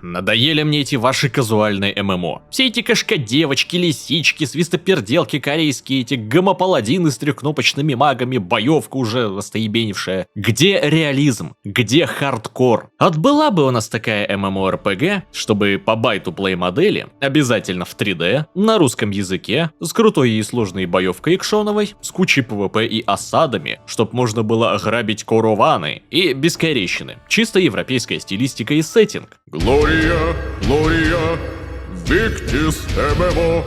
Надоели мне эти ваши казуальные ММО. Все эти кошка-девочки, лисички, свистоперделки корейские, эти гомопаладины с трехкнопочными магами, боевка уже остоебенившая. Где реализм? Где хардкор? Отбыла бы у нас такая ММО-РПГ, чтобы по байту плей-модели, обязательно в 3D, на русском языке, с крутой и сложной боевкой экшоновой, с кучей ПВП и осадами, чтоб можно было грабить корованы, и без корейщины. Чисто европейская стилистика и сеттинг. Глория, Глория, Виктис ММО.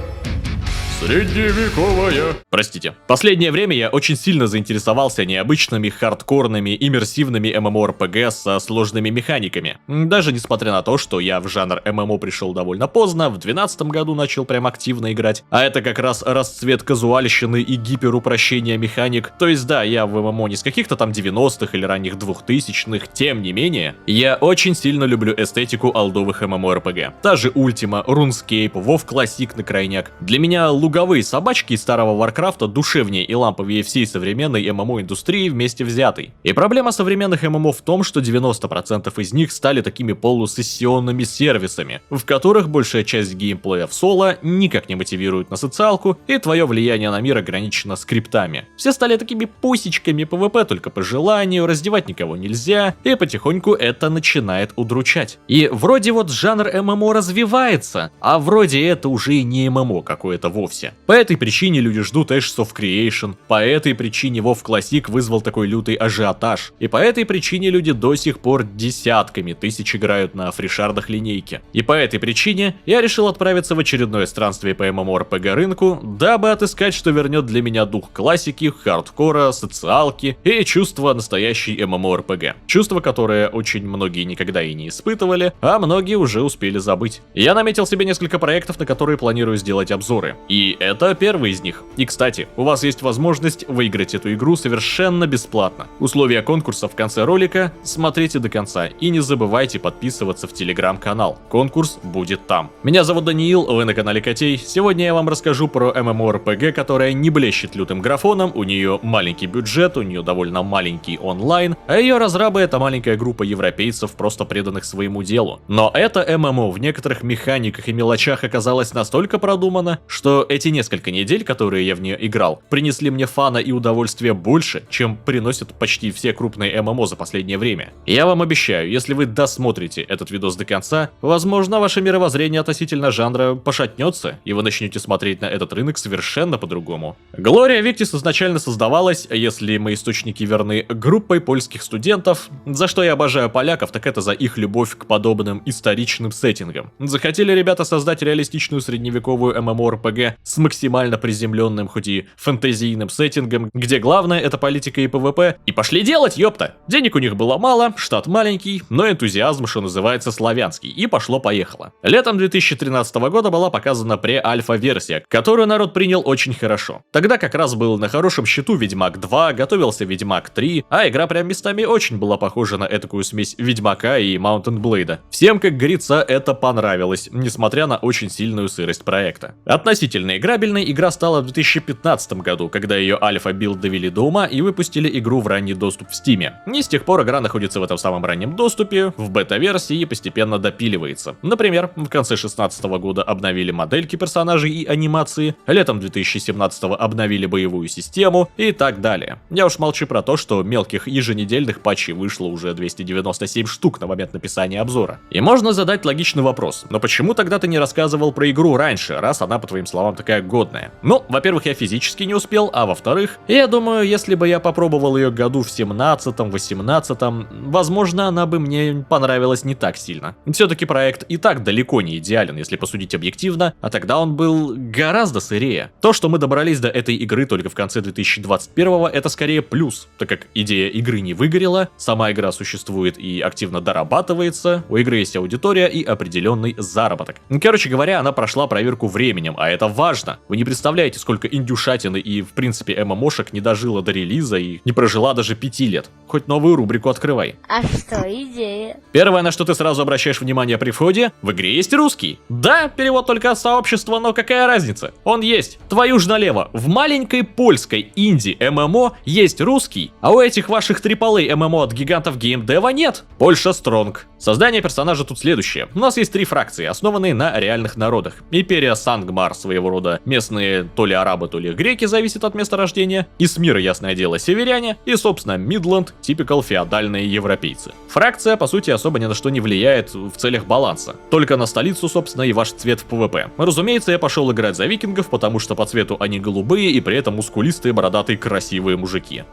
Средневековая. Простите. Последнее время я очень сильно заинтересовался необычными, хардкорными, иммерсивными ММО-РПГ со сложными механиками. Даже несмотря на то, что я в жанр ММО пришел довольно поздно, в 2012 году начал прям активно играть. А это как раз расцвет казуальщины и гиперупрощения механик. То есть да, я в ММО не с каких-то там 90-х или ранних 2000-х, тем не менее, я очень сильно люблю эстетику олдовых ММО-РПГ. Та же Ultima, RuneScape, WoW Classic на крайняк. Для меня луговые собачки из старого Варкрафта душевнее и ламповее всей современной ММО-индустрии вместе взятой. И проблема современных ММО в том, что 90% из них стали такими полусессионными сервисами, в которых большая часть геймплея в соло никак не мотивирует на социалку, и твое влияние на мир ограничено скриптами. Все стали такими пусечками, ПВП только по желанию, раздевать никого нельзя, и потихоньку это начинает удручать. И вроде вот жанр ММО развивается, а вроде это уже и не ММО какое-то вовсе. По этой причине люди ждут Ashes of Creation, по этой причине WoW Classic вызвал такой лютый ажиотаж, и по этой причине люди до сих пор десятками тысяч играют на фришардах линейки. И по этой причине я решил отправиться в очередное странствие по MMORPG рынку, дабы отыскать, что вернет для меня дух классики, хардкора, социалки и чувство настоящей MMORPG. Чувство, которое очень многие никогда и не испытывали, а многие уже успели забыть. Я наметил себе несколько проектов, на которые планирую сделать обзоры. И это первый из них. И кстати, у вас есть возможность выиграть эту игру совершенно бесплатно. Условия конкурса в конце ролика, смотрите до конца и не забывайте подписываться в телеграм-канал. Конкурс будет там. Меня зовут Даниил, вы на канале Котей. Сегодня я вам расскажу про MMORPG, которая не блещет лютым графоном, у нее маленький бюджет, у нее довольно маленький онлайн, а ее разрабы — это маленькая группа европейцев, просто преданных своему делу. Но это ММО в некоторых механиках и мелочах оказалось настолько продумано, что эти несколько недель, которые я в нее играл, принесли мне фана и удовольствия больше, чем приносят почти все крупные ММО за последнее время. Я вам обещаю, если вы досмотрите этот видос до конца, возможно, ваше мировоззрение относительно жанра пошатнется, и вы начнете смотреть на этот рынок совершенно по-другому. Глория Виктис изначально создавалась, если мои источники верны, группой польских студентов. За что я обожаю поляков, так это за их любовь к подобным историчным сеттингам. Захотели ребята создать реалистичную средневековую MMORPG с максимально приземленным, хоть и фэнтезийным сеттингом, где главное это политика и ПВП, и пошли делать, ёпта! Денег у них было мало, штат маленький, но энтузиазм, что называется, славянский, и пошло-поехало. Летом 2013 года была показана пре-альфа-версия, которую народ принял очень хорошо. Тогда как раз был на хорошем счету Ведьмак 2, готовился Ведьмак 3, а игра прям местами очень была похожа на этакую смесь Ведьмака и Mountain Blade. Всем, как говорится, это понравилось, несмотря на очень сильную сырость проекта. Относительно играбельной игра стала в 2015 году, когда ее альфа-билд довели до ума и выпустили игру в ранний доступ в Стиме. И с тех пор игра находится в этом самом раннем доступе, в бета-версии и постепенно допиливается. Например, в конце 2016 года обновили модельки персонажей и анимации, летом 2017 обновили боевую систему и так далее. Я уж молчу про то, что мелких еженедельных патчей вышло уже 297 штук на момент написания обзора. И можно задать логичный вопрос, но почему тогда ты не рассказывал про игру раньше, раз она, по твоим словам, такая годная? Ну, во-первых, я физически не успел, а во-вторых, я думаю, если бы я попробовал ее году в 17-18, возможно, она бы мне понравилась не так сильно. Все-таки проект и так далеко не идеален, если посудить объективно, а тогда он был гораздо сырее. То, что мы добрались до этой игры только в конце 2021-го, это скорее плюс, так как идея игры не выгорела, сама игра существует и активно дорабатывается, у игры есть аудитория и определенный заработок. Короче говоря, она прошла проверку временем, а это важно. важно. Вы не представляете, сколько индюшатины и, в принципе, ММОшек не дожила до релиза и не прожила даже 5 лет. Хоть новую рубрику открывай. А что, идея? Первое, на что ты сразу обращаешь внимание при входе, в игре есть русский. Да, перевод только от сообщества, но какая разница? Он есть. Твою ж налево. В маленькой польской инди-ММО есть русский, а у этих ваших AAA ММО от гигантов геймдева нет. Польша стронг. Создание персонажа тут следующее. У нас есть 3 фракции, основанные на реальных народах. Империя Сангмар, своего рода местные то ли арабы, то ли греки, зависит от места рождения. Исмир, ясное дело, северяне. И, собственно, Мидланд, типикал феодальные европейцы. Фракция, по сути, особо ни на что не влияет в целях баланса. Только на столицу, собственно, и ваш цвет в ПВП. Разумеется, я пошел играть за викингов, потому что по цвету они голубые и при этом мускулистые, бородатые, красивые мужики.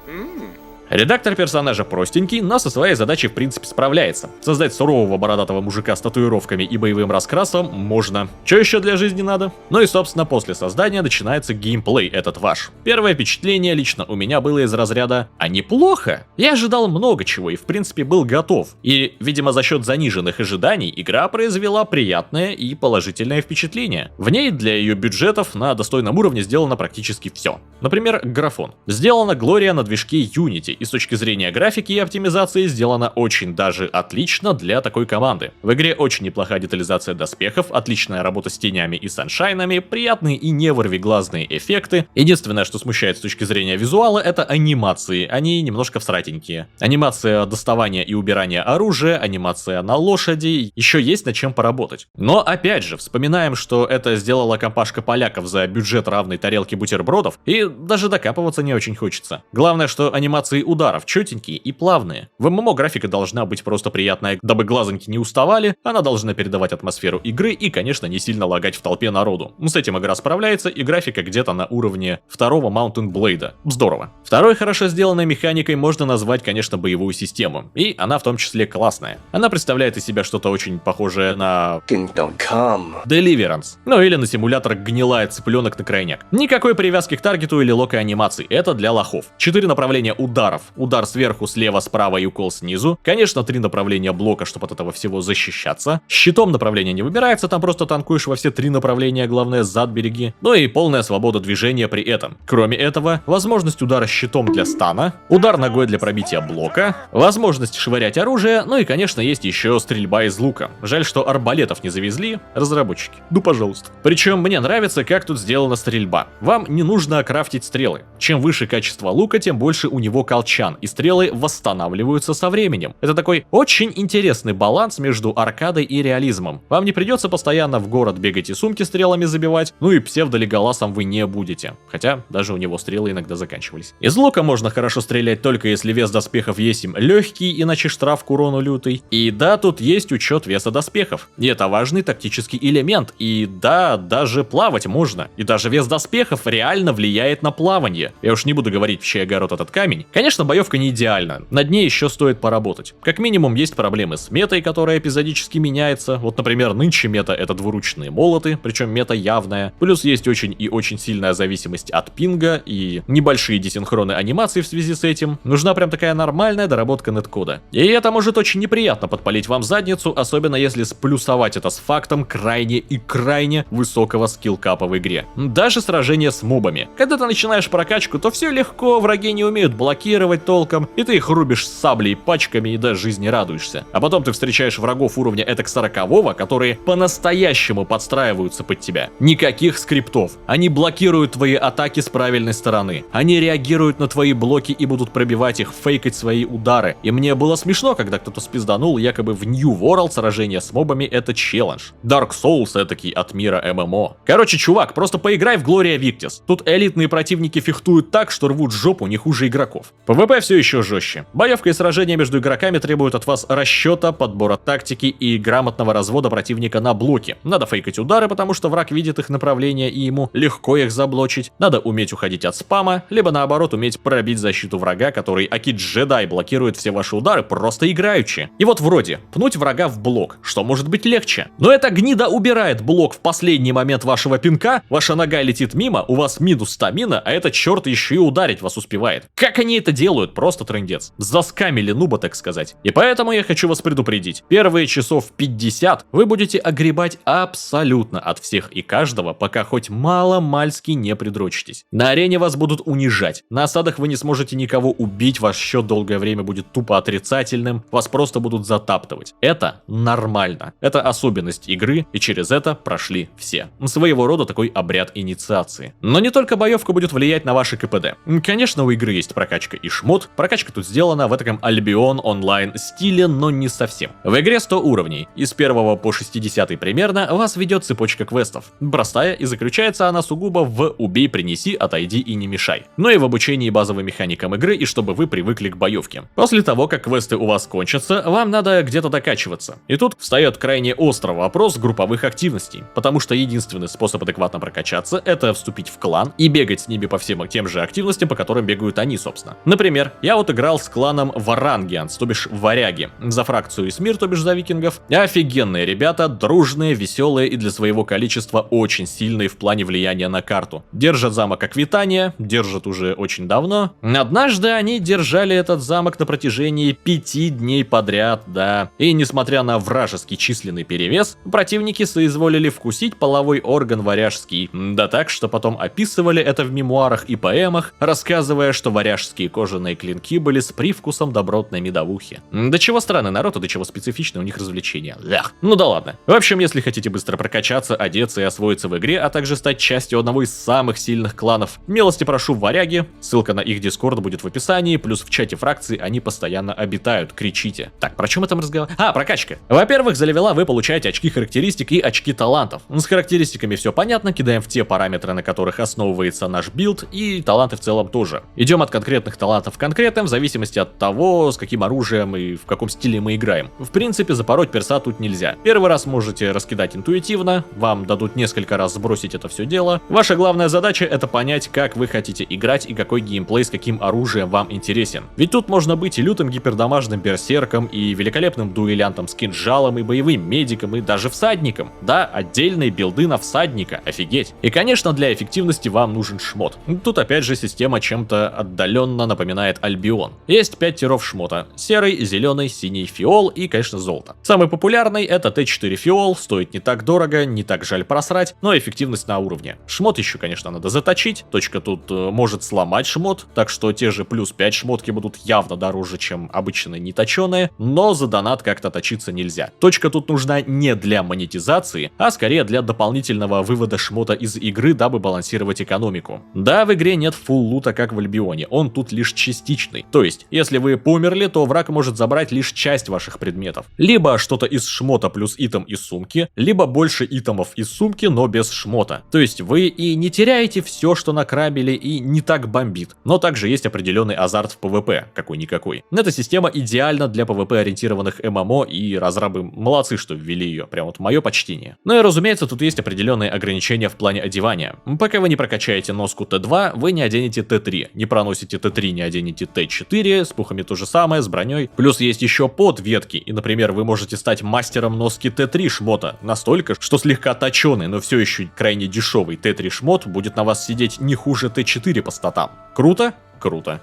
Редактор персонажа простенький, но со своей задачей в принципе справляется. Создать сурового бородатого мужика с татуировками и боевым раскрасом можно. Что еще для жизни надо? Ну и собственно после создания начинается геймплей этот ваш. Первое впечатление лично у меня было из разряда «а неплохо?». Я ожидал много чего и в принципе был готов. И, видимо, за счет заниженных ожиданий игра произвела приятное и положительное впечатление. В ней для ее бюджетов на достойном уровне сделано практически все. Например, графон. Сделана Глория на движке Unity. И с точки зрения графики и оптимизации сделано очень даже отлично для такой команды. В игре очень неплохая детализация доспехов, отличная работа с тенями и саншайнами, приятные и не ворвиглазные эффекты. Единственное, что смущает с точки зрения визуала, это анимации, они немножко всратенькие. Анимация доставания и убирания оружия, анимация на лошади, еще есть над чем поработать. Но опять же, вспоминаем, что это сделала компашка поляков за бюджет равной тарелки бутербродов, и даже докапываться не очень хочется. Главное, что анимации ударов четенькие и плавные. В ММО графика должна быть просто приятная, дабы глазоньки не уставали, она должна передавать атмосферу игры и, конечно, не сильно лагать в толпе народу. С этим игра справляется, и графика где-то на уровне второго Mountain Blade. Здорово. Второй хорошо сделанной механикой можно назвать, конечно, боевую систему. И она в том числе классная. Она представляет из себя что-то очень похожее на Kingdom Come. Deliverance. Ну или на симулятор гнилая цыпленок на крайняк. Никакой привязки к таргету или локой анимации. Это для лохов. 4 направления ударов. Удар сверху, слева, справа и укол снизу. Конечно, 3 направления блока, чтобы от этого всего защищаться. Щитом направление не выбирается, там просто танкуешь во все 3 направления, главное зад береги. Ну и полная свобода движения при этом. Кроме этого, возможность удара щитом для стана, удар ногой для пробития блока, возможность швырять оружие, ну и конечно есть еще стрельба из лука. Жаль, что арбалетов не завезли разработчики. Ну пожалуйста. Причем мне нравится, как тут сделана стрельба. Вам не нужно крафтить стрелы. Чем выше качество лука, тем больше у него колчан, и стрелы восстанавливаются со временем. Это такой очень интересный баланс между аркадой и реализмом. Вам не придется постоянно в город бегать и сумки стрелами забивать, ну и псевдолеголасом вы не будете. Хотя даже у него стрелы иногда заканчивались. Из лука можно хорошо стрелять только если вес доспехов есим легкий, иначе штраф к урону лютый. И да, тут есть учет веса доспехов. И это важный тактический элемент. И да, даже плавать можно. И даже вес доспехов реально влияет на плавание. Я уж не буду говорить, в чей огород этот камень. Конечно, боевка не идеальна, над ней еще стоит поработать. Как минимум есть проблемы с метой, которая эпизодически меняется. Вот, например, нынче мета это двуручные молоты, причем мета явная. Плюс есть очень и очень сильная зависимость от пинга и небольшие десинхроны анимации в связи с этим. Нужна прям такая нормальная доработка неткода. И это может очень неприятно подпалить вам задницу, особенно если сплюсовать это с фактом крайне и крайне высокого скиллкапа в игре. Даже сражение с мобами. Когда ты начинаешь прокачку, то все легко, враги не умеют блокировать толком, и ты их рубишь с саблей пачками и до жизни радуешься. А потом ты встречаешь врагов уровня этак 40-го, которые по-настоящему подстраиваются под тебя. Никаких скриптов. Они блокируют твои атаки с правильной стороны. Они реагируют на твои блоки и будут пробивать их, фейкать свои удары. И мне было смешно, когда кто-то спизданул, якобы в New World сражение с мобами это челлендж. Dark Souls этакий от мира ММО. Короче, чувак, просто поиграй в Gloria Victis. Тут элитные противники фехтуют так, что рвут жопу не хуже игроков. ПВП все еще жестче. Боевка и сражения между игроками требуют от вас расчета, подбора тактики и грамотного развода противника на блоки. Надо фейкать удары, потому что враг видит их направление и ему легко их заблочить. Надо уметь уходить от спама, либо наоборот уметь пробить защиту врага, который аки-джедай блокирует все ваши удары просто играючи. И вот вроде, пнуть врага в блок, что может быть легче? Но эта гнида убирает блок в последний момент вашего пинка, ваша нога летит мимо, у вас минус стамина, а этот черт еще и ударить вас успевает. Как они это делают просто трындец. Заскамили нуба, так сказать. И поэтому я хочу вас предупредить. Первые часов 50 вы будете огребать абсолютно от всех и каждого, пока хоть мало-мальски не придрочитесь. На арене вас будут унижать. На осадах вы не сможете никого убить, ваш счет долгое время будет тупо отрицательным, вас просто будут затаптывать. Это нормально. Это особенность игры, и через это прошли все. Своего рода такой обряд инициации. Но не только боевка будет влиять на ваши КПД. Конечно, у игры есть прокачка и шмот. Прокачка тут сделана в этом Albion онлайн стиле, но не совсем. В игре 100 уровней. Из 1 по 60 примерно вас ведет цепочка квестов. Простая, и заключается она сугубо в «убей, принеси, отойди и не мешай». Но и в обучении базовым механикам игры, и чтобы вы привыкли к боевке. После того, как квесты у вас кончатся, вам надо где-то докачиваться. И тут встает крайне острый вопрос групповых активностей, потому что единственный способ адекватно прокачаться — это вступить в клан и бегать с ними по всем тем же активностям, по которым бегают они, собственно. Например, я вот играл с кланом Варангианс, то бишь варяги, за фракцию Исмир, то бишь за викингов. Офигенные ребята, дружные, веселые и для своего количества очень сильные в плане влияния на карту. Держат замок Аквитания, держат уже очень давно. Однажды они держали этот замок на протяжении 5 дней подряд, да. И несмотря на вражеский численный перевес, противники соизволили вкусить половой орган варяжский. Да так, что потом описывали это в мемуарах и поэмах, рассказывая, что варяжские кожаные клинки были с привкусом добротной медовухи. До чего странный народ, и до чего специфичны у них развлечения. Эх. Ну да ладно. В общем, если хотите быстро прокачаться, одеться и освоиться в игре, а также стать частью одного из самых сильных кланов, милости прошу в варяги, ссылка на их дискорд будет в описании, плюс в чате фракции они постоянно обитают, кричите. Так, про чем мы там разговариваем? А, прокачка. Во-первых, за левела вы получаете очки характеристик и очки талантов. С характеристиками все понятно, кидаем в те параметры, на которых основывается наш билд, и таланты в целом тоже. Идем от конкретных талантов к конкретным, в зависимости от того, с каким оружием и в каком стиле мы играем. В принципе, запороть перса тут нельзя. Первый раз можете раскидать интуитивно, вам дадут несколько раз сбросить это все дело. Ваша главная задача — это понять, как вы хотите играть и какой геймплей с каким оружием вам интересен. Ведь тут можно быть и лютым гипердамажным берсерком, и великолепным дуэлянтом с кинжалом, и боевым медиком, и даже всадником. Да, отдельные билды на всадника, офигеть. И конечно, для эффективности вам нужен шмот. Тут опять же система чем-то отдаленно напоминает Альбион. Есть 5 тиров шмота: серый, зеленый, синий, фиол и, конечно, золото. Самый популярный — это Т4 фиол, стоит не так дорого, не так жаль просрать, но эффективность на уровне. Шмот еще, конечно, надо заточить, точка тут может сломать шмот, так что те же плюс 5 шмотки будут явно дороже, чем обычные неточеные, но за донат как-то точиться нельзя. Точка тут нужна не для монетизации, а скорее для дополнительного вывода шмота из игры, дабы балансировать экономику. Да, в игре нет фулл лута, как в Альбионе, он тут лишь частичный. То есть, если вы померли, то враг может забрать лишь часть ваших предметов. Либо что-то из шмота плюс итем из сумки, либо больше итемов из сумки, но без шмота. То есть вы и не теряете все, что накрабили, и не так бомбит. Но также есть определенный азарт в PvP, какой-никакой. Эта система идеальна для PvP-ориентированных ММО, и разрабы молодцы, что ввели ее. Прям вот мое почтение. Ну и разумеется, тут есть определенные ограничения в плане одевания. Пока вы не прокачаете носку Т2, вы не оденете Т3. Не проносите Т3, не оденете Т4, с пухами то же самое, с броней. Плюс есть еще подветки, и, например, вы можете стать мастером носки Т3 шмота. Настолько, что слегка точеный, но все еще крайне дешевый Т3 шмот будет на вас сидеть не хуже Т4 по статам. Круто? Круто.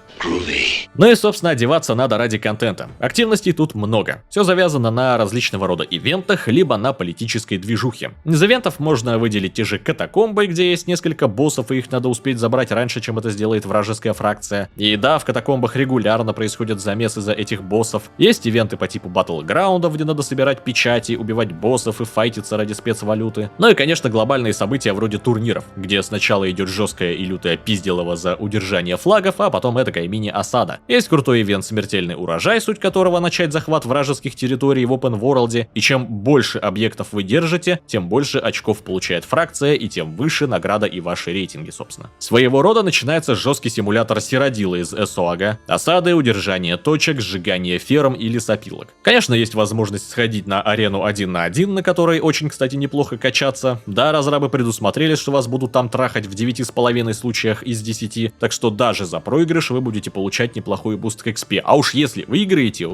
Ну и, собственно, одеваться надо ради контента. Активностей тут много. Все завязано на различного рода ивентах, либо на политической движухе. Из ивентов можно выделить те же катакомбы, где есть несколько боссов, и их надо успеть забрать раньше, чем это сделает вражеская фракция. И да, в катакомбах регулярно происходят замесы за этих боссов. Есть ивенты по типу батлграундов, где надо собирать печати, убивать боссов и файтиться ради спецвалюты. Ну и, конечно, глобальные события вроде турниров, где сначала идет жесткая и лютая пизделова за удержание флагов, а потом этакая мини-осада. Есть крутой ивент «Смертельный урожай», суть которого начать захват вражеских территорий в open world, и чем больше объектов вы держите, тем больше очков получает фракция, и тем выше награда и ваши рейтинги, собственно. Своего рода начинается жесткий симулятор Сиродила из СОАГа. Осады, удержание точек, сжигание ферм и лесопилок. Конечно, есть возможность сходить на арену 1 на 1, на которой очень, кстати, неплохо качаться. Да, разрабы предусмотрели, что вас будут там трахать в 9,5 случаях из 10, так что даже за проигрыш вы будете получать неплохой буст к XP. А уж если выиграете,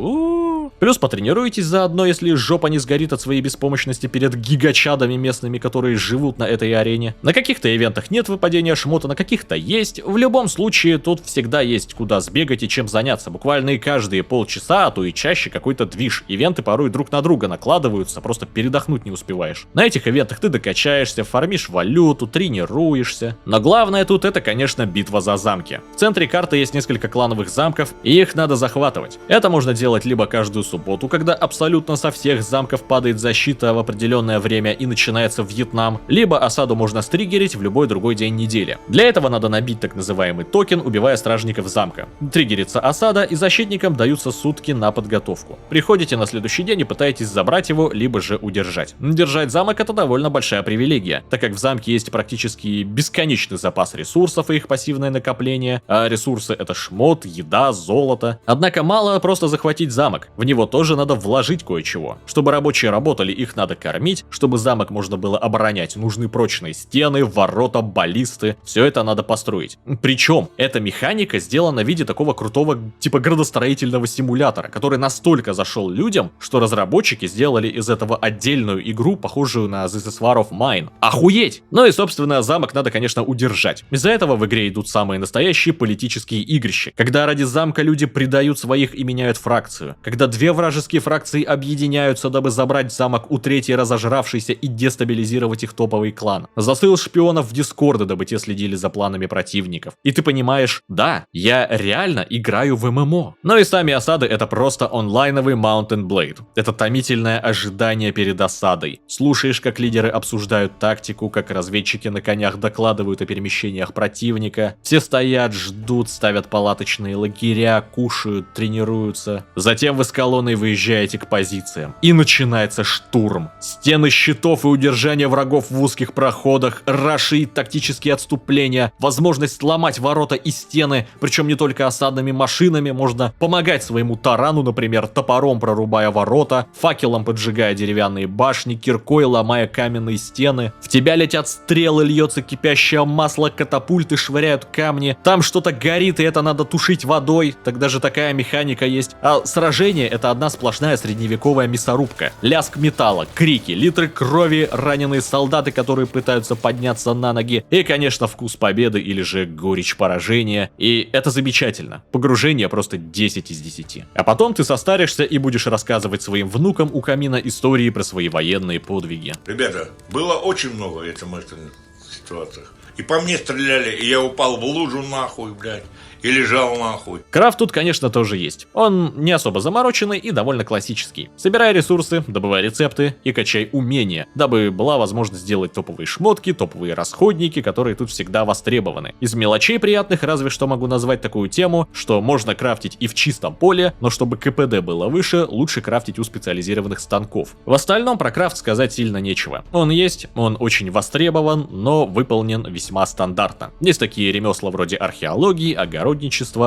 Плюс потренируйтесь заодно, если жопа не сгорит от своей беспомощности перед гигачадами местными, которые живут на этой арене. На каких-то ивентах нет выпадения шмота, на каких-то есть. В любом случае, тут всегда есть куда сбегать и чем заняться. Буквально и каждые полчаса, а то и чаще какой-то движ. Ивенты порой друг на друга накладываются, просто передохнуть не успеваешь. На этих ивентах ты докачаешься, фармишь валюту, тренируешься. Но главное тут это, конечно, битва за замки. В центре карты есть несколько клановых замков, и их надо захватывать. Это можно делать либо каждую субботу, когда абсолютно со всех замков падает защита в определенное время и начинается Вьетнам, либо осаду можно стригерить в любой другой день недели. Для этого надо набить так называемый токен, убивая стражников замка. Триггерится осада, и защитникам даются сутки на подготовку. Приходите на следующий день и пытаетесь забрать его, либо же удержать. Держать замок — это довольно большая привилегия, так как в замке есть практически бесконечный запас ресурсов и их пассивное накопление, а ресурсы — это шмот, еда, золото. Однако мало просто захватить замок, в него тоже надо вложить кое-чего. Чтобы рабочие работали, их надо кормить, чтобы замок можно было оборонять, нужны прочные стены, ворота, баллисты, все это надо построить. Причем эта механика сделана в виде такого крутого типа градостроительного симулятора, который настолько зашел людям, что разработчики сделали из этого отдельную игру, похожую на This is War of Mine. Охуеть! Ну и собственно замок надо, конечно, удержать. Из-за этого в игре идут самые настоящие политические игрища, когда ради замка люди предают своих и меняют фракцию, когда две вражеские фракции объединяются, дабы забрать замок у третьей разожравшейся и дестабилизировать их топовый клан. Засыл шпионов в дискорды, дабы те следили за планами противников. И ты понимаешь, да, я реально играю в ММО. Но и сами осады — это просто онлайновый Mountain Blade. Это томительное ожидание перед осадой. Слушаешь, как лидеры обсуждают тактику, как разведчики на конях докладывают о перемещениях противника. Все стоят, ждут, ставят палаточные лагеря, кушают, тренируются. Затем вы с колонной выезжаете к позициям. И начинается штурм. Стены щитов и удержание врагов в узких проходах, раши и тактические отступления, возможность ломать ворота и стены, причем не только осадными машинами, можно помогать своему тарану, например, топором прорубая ворота, факелом поджигая деревянные башни, киркой ломая каменные стены. В тебя летят стрелы, льется кипящее масло, катапульты швыряют камни, там что-то горит, и это надо тушить водой, тогда же такая механика есть. А сражение — это одна сплошная средневековая мясорубка. Лязг металла, крики, литры крови, раненые солдаты, которые пытаются подняться на ноги, и, конечно, вкус победы или же горечь поражения. И это замечательно. Погружение просто 10 из 10. А потом ты состаришься и будешь рассказывать своим внукам у камина истории про свои военные подвиги. Ребята, было очень много этих ситуациях. И по мне стреляли, и я упал в лужу нахуй, блядь. И лежал нахуй. Крафт тут, конечно, тоже есть. Он не особо замороченный и довольно классический. Собирай ресурсы, добывай рецепты и качай умения, дабы была возможность сделать топовые шмотки, топовые расходники, которые тут всегда востребованы. Из мелочей приятных разве что могу назвать такую тему, что можно крафтить и в чистом поле, но чтобы КПД было выше, лучше крафтить у специализированных станков. В остальном про крафт сказать сильно нечего. Он есть, он очень востребован, но выполнен весьма стандартно. Есть такие ремесла вроде археологии, огородничества,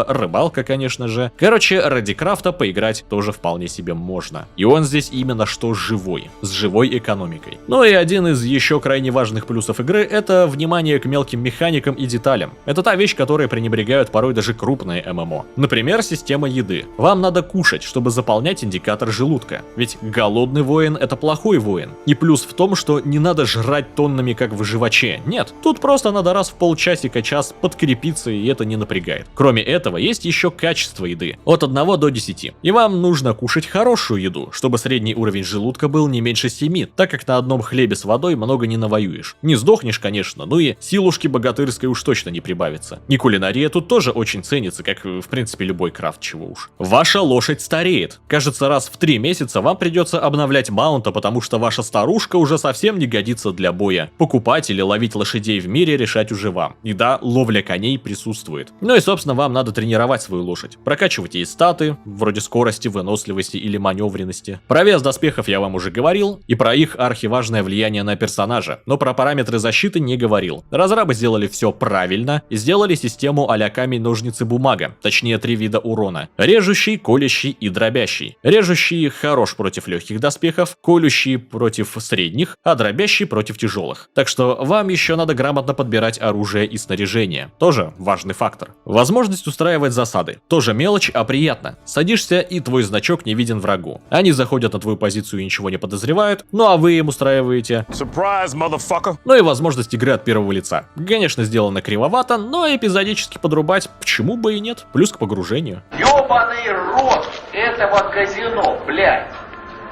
рыбалка, конечно же. Короче, ради крафта поиграть тоже вполне себе можно. И он здесь именно что живой, с живой экономикой. Ну и один из еще крайне важных плюсов игры — это внимание к мелким механикам и деталям. Это та вещь, которой пренебрегают порой даже крупные ММО. Например, система еды. Вам надо кушать, чтобы заполнять индикатор желудка. Ведь голодный воин — это плохой воин. И плюс в том, что не надо жрать тоннами, как в выживаче. Нет, тут просто надо раз в полчасика-час подкрепиться, и это не напрягает. Кроме этого, есть еще качество еды, от 1 до 10. И вам нужно кушать хорошую еду, чтобы средний уровень желудка был не меньше 7, так как на одном хлебе с водой много не навоюешь. Не сдохнешь, конечно, но и силушки богатырской уж точно не прибавится. И кулинария тут тоже очень ценится, как в принципе любой крафт, чего уж. Ваша лошадь стареет. Кажется, раз в 3 месяца вам придется обновлять маунта, потому что ваша старушка уже совсем не годится для боя. Покупать или ловить лошадей в мире решать уже вам. И да, ловля коней присутствует. Ну и собственно вам надо тренировать свою лошадь. Прокачивать ей статы, вроде скорости, выносливости или маневренности. Про вес доспехов я вам уже говорил, и про их архиважное влияние на персонажа, но про параметры защиты не говорил. Разрабы сделали все правильно и сделали систему а-ля камень, ножницы, бумага, точнее 3 вида урона. Режущий, колющий и дробящий. Режущий хорош против легких доспехов, колющий против средних, а дробящий против тяжелых. Так что вам еще надо грамотно подбирать оружие и снаряжение. Тоже важный фактор. Возможность устраивать засады. Тоже мелочь, а приятно. Садишься, и твой значок не виден врагу. Они заходят на твою позицию и ничего не подозревают, ну а вы им устраиваете. Surprise, motherfucker! Ну и возможность игры от первого лица. Конечно, сделано кривовато, но эпизодически подрубать почему бы и нет. Плюс к погружению. Ёбаный рот этого казино, блядь!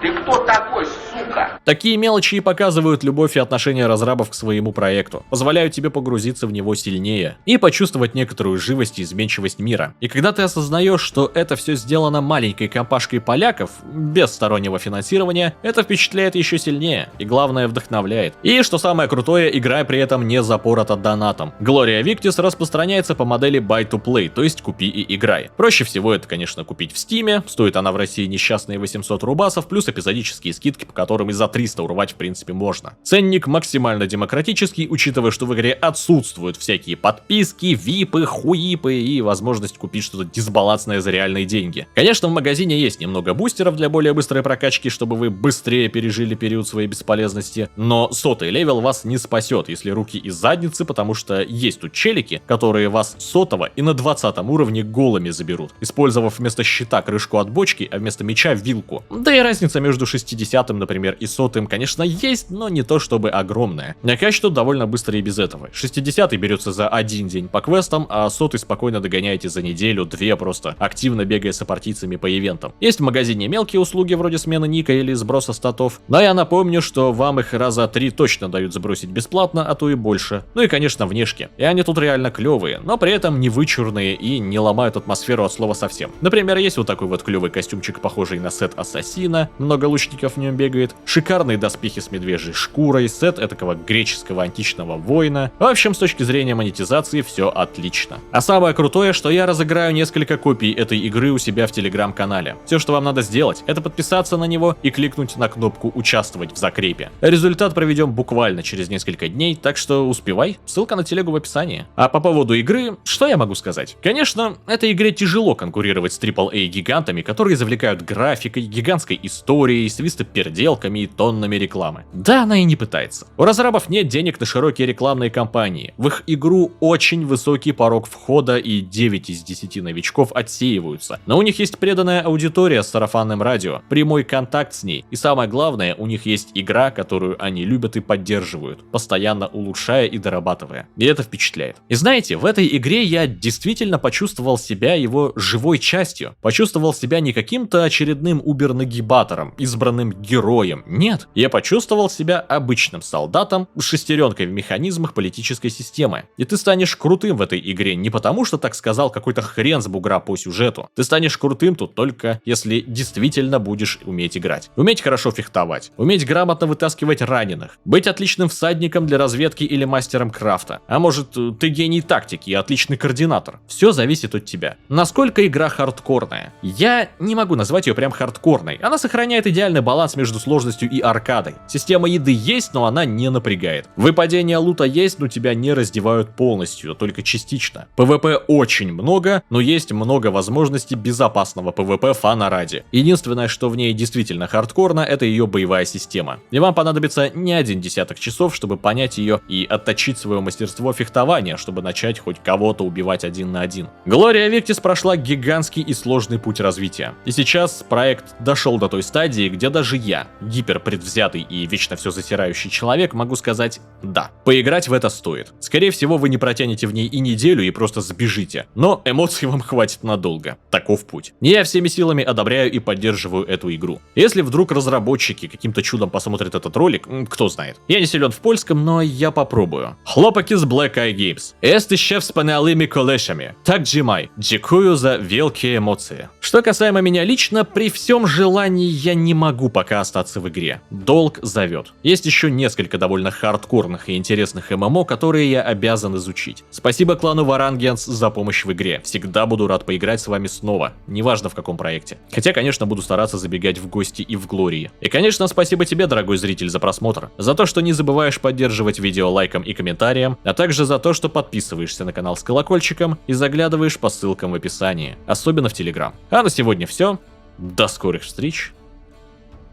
Ты кто такой, сука? Такие мелочи и показывают любовь и отношение разрабов к своему проекту, позволяют тебе погрузиться в него сильнее и почувствовать некоторую живость и изменчивость мира. И когда ты осознаешь, что это все сделано маленькой компашкой поляков, без стороннего финансирования, это впечатляет еще сильнее и, главное, вдохновляет. И, что самое крутое, игра при этом не запорота донатом. Gloria Victis распространяется по модели Buy to Play, то есть купи и играй. Проще всего это, конечно, купить в Steam, стоит она в России несчастные 800 рубасов, плюс эпизодические скидки, по которым и за 300 урвать в принципе можно. Ценник максимально демократический, учитывая, что в игре отсутствуют всякие подписки, випы, хуипы и возможность купить что-то дисбалансное за реальные деньги. Конечно, в магазине есть немного бустеров для более быстрой прокачки, чтобы вы быстрее пережили период своей бесполезности, но 100-й левел вас не спасет, если руки из задницы, потому что есть тут челики, которые вас 100-го и на 20-м уровне голыми заберут, использовав вместо щита крышку от бочки, а вместо меча вилку. Да и разница между 60-м, например, и 100-м, конечно, есть, но не то чтобы огромная. Накач тут довольно быстро и без этого. 60-й берется за один день по квестам, а 100-й спокойно догоняете за неделю-две, просто активно бегая с сопартийцами по ивентам. Есть в магазине мелкие услуги вроде смены ника или сброса статов, но я напомню, что вам их раза 3 точно дают сбросить бесплатно, а то и больше. Ну и, конечно, внешки. И они тут реально клевые, но при этом не вычурные и не ломают атмосферу от слова совсем. Например, есть вот такой вот клевый костюмчик, похожий на сет Ассасина, много лучников в нем бегает, шикарные доспехи с медвежьей шкурой, сет этакого греческого античного воина. В общем, с точки зрения монетизации все отлично. А самое крутое, что я разыграю несколько копий этой игры у себя в телеграм-канале. Все, что вам надо сделать, это подписаться на него и кликнуть на кнопку «Участвовать» в закрепе. Результат проведем буквально через несколько дней, так что успевай, ссылка на телегу в описании. А по поводу игры, что я могу сказать? Конечно, этой игре тяжело конкурировать с AAA-гигантами, которые завлекают графикой, гигантской историей, свистоперделками и тоннами рекламы. Да, она и не пытается. У разрабов нет денег на широкие рекламные кампании. В их игру очень высокий порог входа, и 9 из 10 новичков отсеиваются. Но у них есть преданная аудитория с сарафанным радио, прямой контакт с ней, и самое главное, у них есть игра, которую они любят и поддерживают, постоянно улучшая и дорабатывая. И это впечатляет. И знаете, в этой игре я действительно почувствовал себя его живой частью. Почувствовал себя не каким-то очередным убер-нагибатором, избранным героем. Нет, я почувствовал себя обычным солдатом с шестеренкой в механизмах политической системы. И ты станешь крутым в этой игре не потому, что так сказал какой-то хрен с бугра по сюжету. Ты станешь крутым тут только если действительно будешь уметь играть. Уметь хорошо фехтовать, уметь грамотно вытаскивать раненых, быть отличным всадником для разведки или мастером крафта. А может, ты гений тактики и отличный координатор. Все зависит от тебя. Насколько игра хардкорная? Я не могу назвать ее прям хардкорной. Она сохраняет идеальный баланс между сложностью и аркадой. Система еды есть, но она не напрягает. Выпадение лута есть, но тебя не раздевают полностью, только частично. ПВП очень много, но есть много возможностей безопасного ПВП фана ради. Единственное, что в ней действительно хардкорно, это ее боевая система. И вам понадобится не один десяток часов, чтобы понять ее и отточить свое мастерство фехтования, чтобы начать хоть кого-то убивать один на один. Gloria Victis прошла гигантский и сложный путь развития. И сейчас проект дошел до той стадии, где даже я, гиперпредвзятый и вечно все засирающий человек, могу сказать да. Поиграть в это стоит. Скорее всего, вы не протянете в ней и неделю и просто сбежите. Но эмоций вам хватит надолго. Таков путь. Я всеми силами одобряю и поддерживаю эту игру. Если вдруг разработчики каким-то чудом посмотрят этот ролик, кто знает. Я не силен в польском, но я попробую. Хлопаки с Black Eye Games. Jesteście wspaniałymi koleżami. Tak Джимай. Dziękuję за wielkie эмоции. Что касаемо меня лично, при всем желании я не могу пока остаться в игре. Долг зовет. Есть еще несколько довольно хардкорных и интересных ММО, которые я обязан изучить. Спасибо клану Varangians за помощь в игре. Всегда буду рад поиграть с вами снова. Неважно в каком проекте. Хотя, конечно, буду стараться забегать в гости и в Глории. И, конечно, спасибо тебе, дорогой зритель, за просмотр. За то, что не забываешь поддерживать видео лайком и комментарием, а также за то, что подписываешься на канал с колокольчиком и заглядываешь по ссылкам в описании. Особенно в Телеграм. А на сегодня все. До скорых встреч.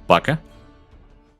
Пока.